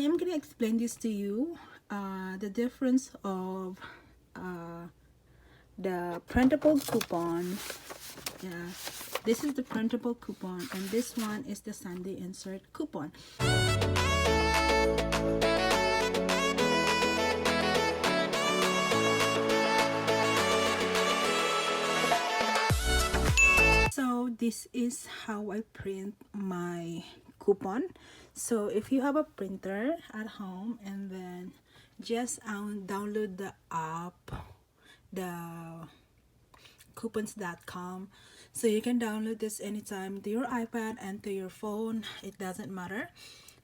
I'm gonna explain this to you, the difference of the printable coupon. Yeah, this is the printable coupon and this one is the Sunday insert coupon. So this is how I print my coupon. So if you have a printer at home, and then just download the app, the coupons.com, so you can download this anytime to your iPad and to your phone, it doesn't matter.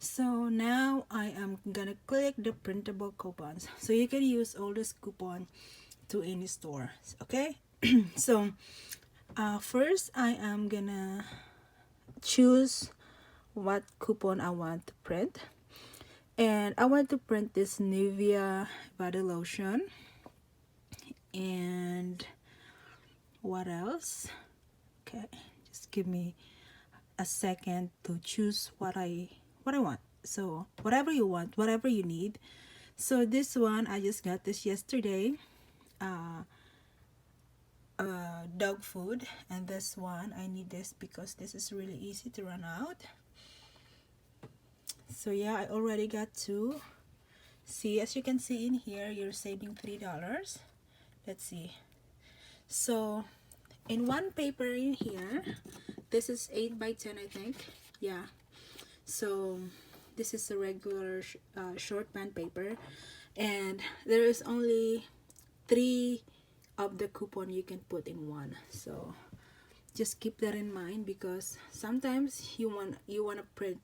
So now I am gonna click the printable coupons, so you can use all this coupon to any store. Okay. So first I am gonna choose what coupon I want to print, and I want to print this Nivea body lotion. And what else? Okay, just give me a second to choose what I want. So whatever you want, whatever you need. So this one, I just got this yesterday, dog food. And this one, I need this because this is really easy to run out. So yeah, I already got two. See, as you can see in here, you're saving $3. Let's see. So in one paper in here, this is 8 by 10, I think. Yeah, so this is a regular short band paper, and there is only 3 of the coupon you can put in one. So just keep that in mind, because sometimes you want to print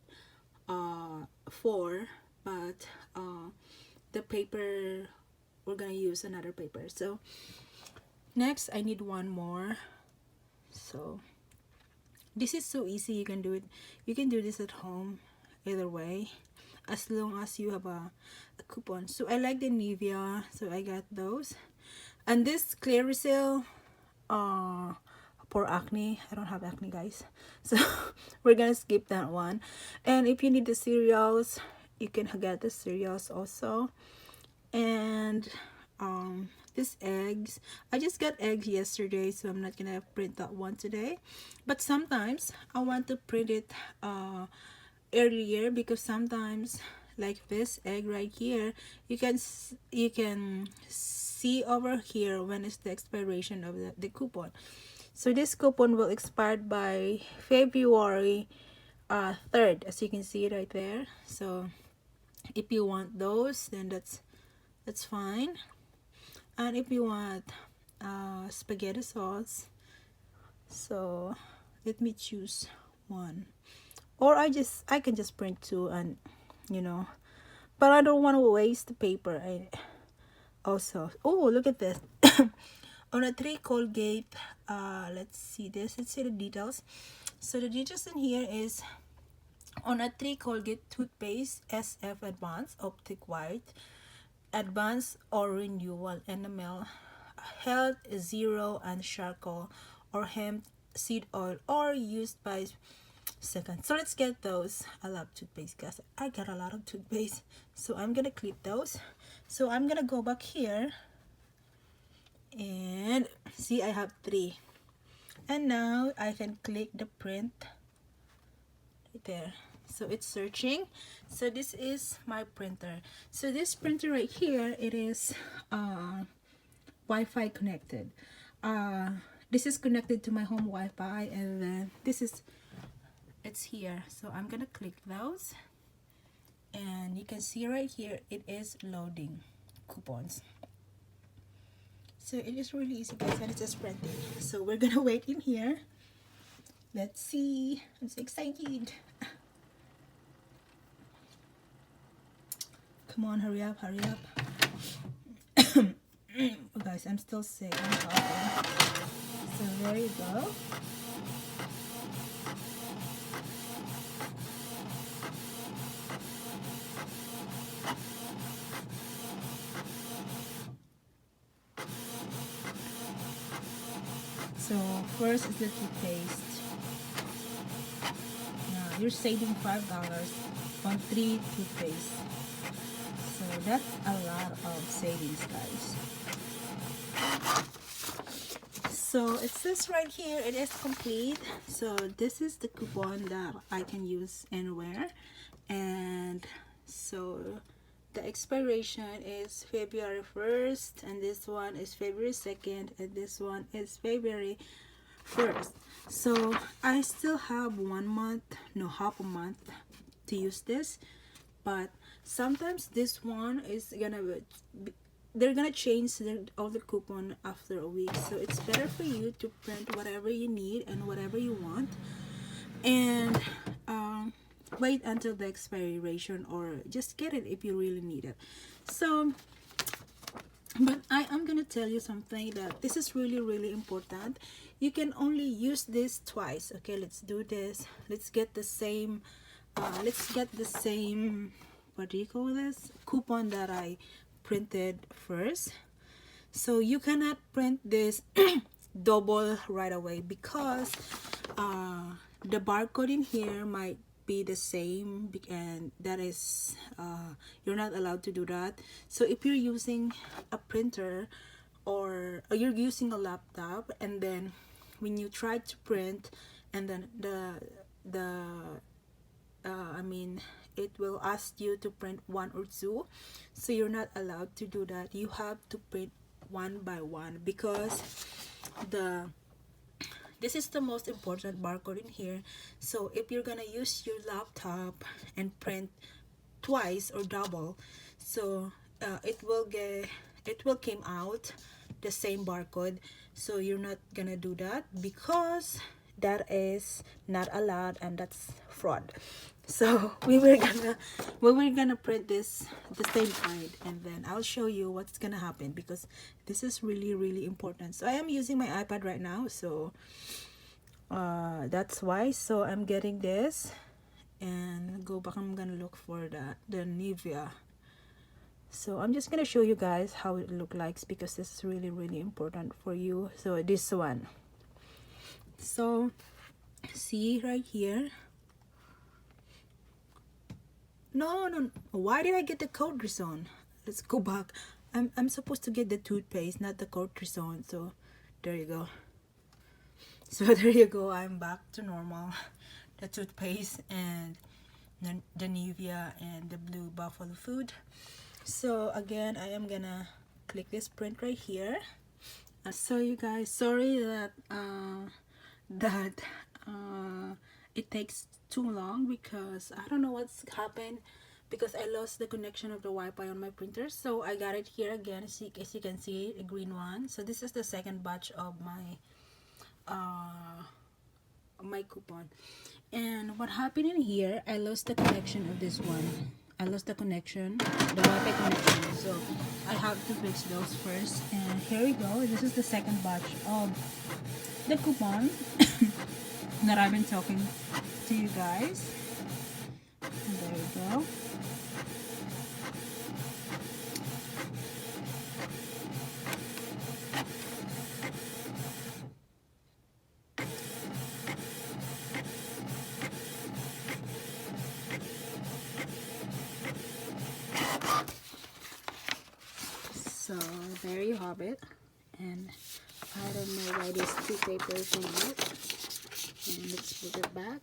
4, but the paper, we're gonna use another paper. So next I need one more. So this is so easy, you can do it. You can do this at home either way, as long as you have a coupon. So I like the Nivea, so I got those. And this Clearasil for acne. I don't have acne, guys, so we're gonna skip that one. And if you need the cereals, you can get the cereals also. And these eggs, I just got eggs yesterday, so I'm not gonna print that one today. But sometimes I want to print it earlier, because sometimes, like this egg right here, you can see over here when is the expiration of the coupon. So this coupon will expire by February 3rd, as you can see right there. So if you want those, then that's fine. And if you want spaghetti sauce, so let me choose one, or I can just print 2, and but I don't want to waste the paper. Also, oh, look at this. On a 3 Colgate, let's see this. Let's see the details. So the details in here is, on a 3 Colgate toothpaste, SF Advanced Optic White, Advanced or Renewal Enamel, Health Zero, and Charcoal or Hemp Seed Oil, or used by second. So let's get those. I love toothpaste, guys. I got a lot of toothpaste, so I'm gonna clip those. So I'm gonna go back here, and see, I have 3. And now I can click the print right there. So it's searching. So this is my printer. So this printer right here, it is Wi-Fi connected. This is connected to my home Wi-Fi, and then it's here. So I'm gonna click those, and you can see right here it is loading coupons. So it is really easy, guys, and it's just printing. So we're gonna wait in here. Let's see. I'm so excited. Come on, hurry up, hurry up. Oh, guys, I'm still sick. I'm coughing. So there you go. So first is the toothpaste. Now you're saving $5 on 3 toothpaste. So that's a lot of savings, guys. So it says right here it is complete. So this is the coupon that I can use anywhere, and so the expiration is February 1st, and this one is February 2nd, and this one is February 1st. So I still have 1 month, no, half a month to use this, but sometimes this one is gonna be, they're gonna change all the coupon after a week, so it's better for you to print whatever you need and whatever you want, and wait until the expiration, or just get it if you really need it. So but I am gonna tell you something, that this is really important. You can only use this twice. Okay, let's do this. Let's get the same what do you call this, coupon that I printed first. So you cannot print this double right away, because the barcode in here might be the same, and that is you're not allowed to do that. So if you're using a printer, or you're using a laptop, and then when you try to print, and then I mean, it will ask you to print 1 or 2, so you're not allowed to do that. You have to print 1 by 1, because this is the most important barcode in here. So if you're gonna use your laptop and print twice or double, so it will came out the same barcode. So you're not gonna do that, because that is not allowed, and that's fraud. So we were gonna print this the same kind, and then I'll show you what's gonna happen, because this is really important. So I am using my iPad right now, so that's why. So I'm getting this, and go back, I'm gonna look for the Nivea. So I'm just gonna show you guys how it look like, because this is really important for you. So this one, so see right here. No, why did I get the cortisone? Let's go back. I'm supposed to get the toothpaste, not the cortisone. So there you go. So there you go, I'm back to normal. The toothpaste and the Nivea and the blue buffalo food. So again, I am gonna click this print right here. So you guys, sorry that it takes too long, because I don't know what's happened, because I lost the connection of the Wi-Fi on my printer. So I got it here again, as you can see, a green one. So this is the second batch of my coupon. And what happened in here, I lost the connection of this one. I lost the connection, the Wi-Fi connection, so I have to fix those first. And here we go, this is the second batch of the coupon that I've been talking to you guys. And there we go. So there you have it, and I don't know why these two papers came out, and let's put it back.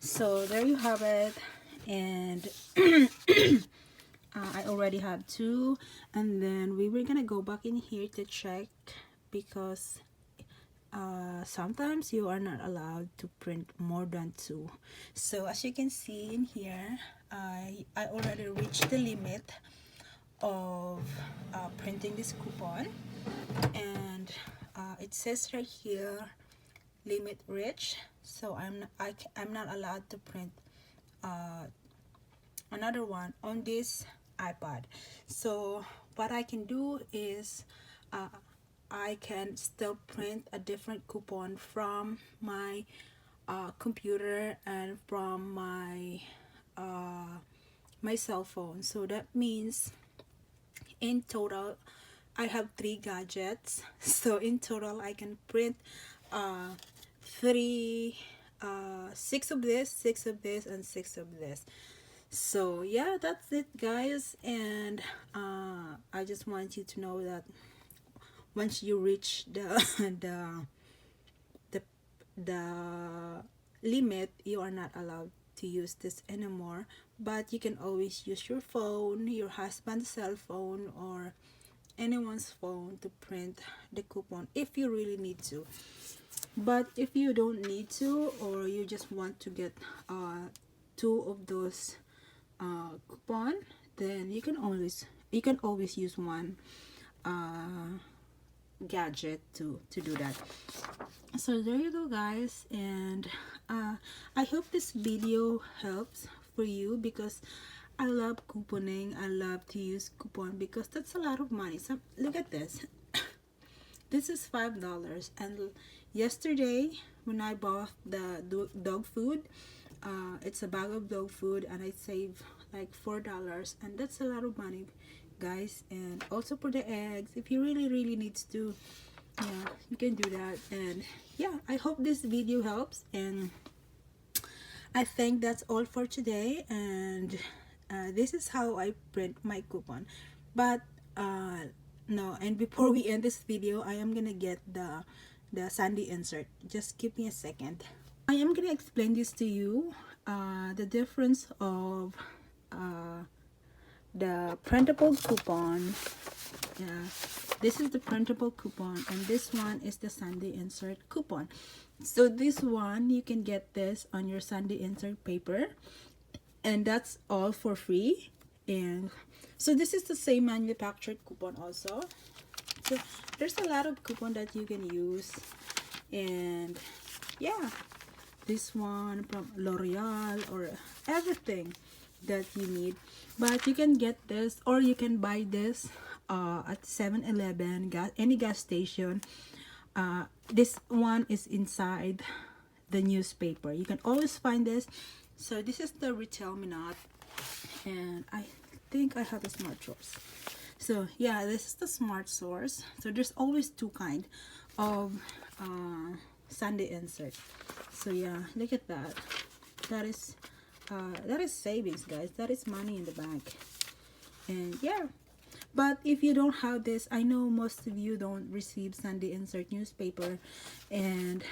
So there you have it, and I already have 2, and then we were gonna go back in here to check, because sometimes you are not allowed to print more than 2. So as you can see in here, I already reached the limit of printing this coupon, and it says right here, limit reached. So I'm not allowed to print another one on this iPad. So what I can do is I can still print a different coupon from my computer and from my my cell phone. So that means in total I have 3 gadgets. So in total I can print 6 of this, 6 of this, and 6 of this. So yeah, that's it guys, and I just want you to know that once you reach the the limit, you are not allowed to use this anymore, but you can always use your phone, your husband's cell phone, or anyone's phone to print the coupon if you really need to. But if you don't need to, or you just want to get two of those coupon, then you can always use one gadget to do that. So there you go guys, and I hope this video helps for you, because I love couponing. I love to use coupon because that's a lot of money. So look at this. This is $5, and yesterday when I bought the dog food, it's a bag of dog food, and I saved like $4, and that's a lot of money guys. And also for the eggs, if you really needs to, yeah, you can do that. And yeah, I hope this video helps, and I think that's all for today. And this is how I print my coupon. But no, and before we end this video, I am gonna get the sandy insert. Just give me a second. I am gonna explain this to you, the difference of the printable coupon. Yeah, this is the printable coupon, and this one is the sandy insert coupon. So this one, you can get this on your sandy insert paper, and that's all for free. And so this is the same manufactured coupon also. So there's a lot of coupon that you can use, and yeah, this one from L'Oreal or everything that you need. But you can get this, or you can buy this at 7-Eleven, any gas station. This one is inside the newspaper. You can always find this. So this is the Retailmenot, and I think I have a smart source. So yeah, this is the smart source. So there's always two kind of sandy insert. So yeah, look at that. That is savings guys. That is money in the bank. And yeah, but if you don't have this, I know most of you don't receive sandy insert newspaper, and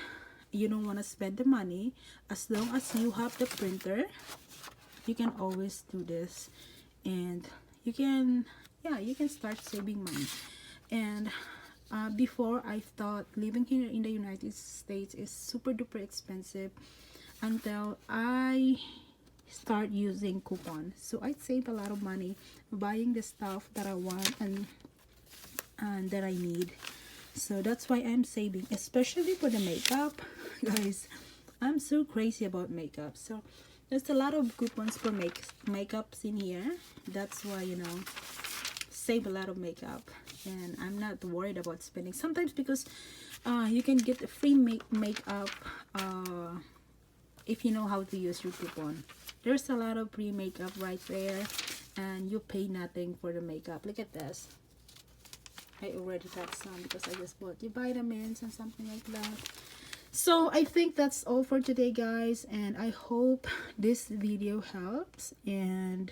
you don't want to spend the money. As long as you have the printer, you can always do this, and you can, yeah, you can start saving money. And before, I thought living here in the United States is super duper expensive, until I start using coupon. So I save a lot of money buying the stuff that I want and that I need. So that's why I'm saving, especially for the makeup guys. I'm so crazy about makeup, so there's a lot of coupons for makeups in here. That's why, you know, save a lot of makeup, and I'm not worried about spending sometimes, because you can get a free makeup if you know how to use your coupon. There's a lot of free makeup right there, and you pay nothing for the makeup. Look at this. I already got some because I just bought the vitamins and something like that. So I think that's all for today guys, and I hope this video helps. And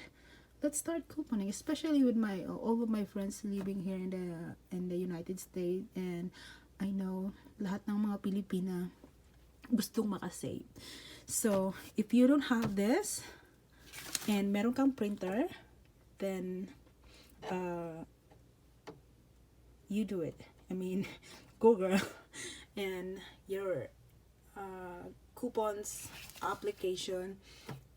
let's start couponing, especially with all of my friends living here in the United States. And I know lahat ng mga Pilipina gustong makasave. So if you don't have this and meron kang printer, then you do it. I mean, go girl. And your coupons application,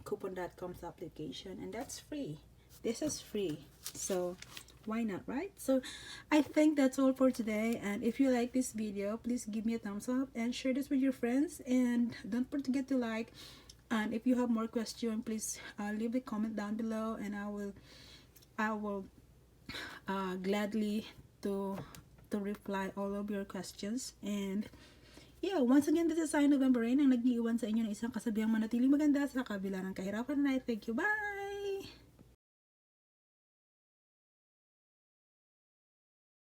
coupon.com's application, and that's free. This is free, so why not, right? So I think that's all for today, and if you like this video, please give me a thumbs up and share this with your friends, and don't forget to like. And if you have more questions, please leave a comment down below, and I will gladly to reply all of your questions. And yeah, once again, this is iNovemberain, ang nag-iiwan sa inyo ng isang kasabihang manatiling maganda sa kabila ng kahirapan. And I thank you. Bye!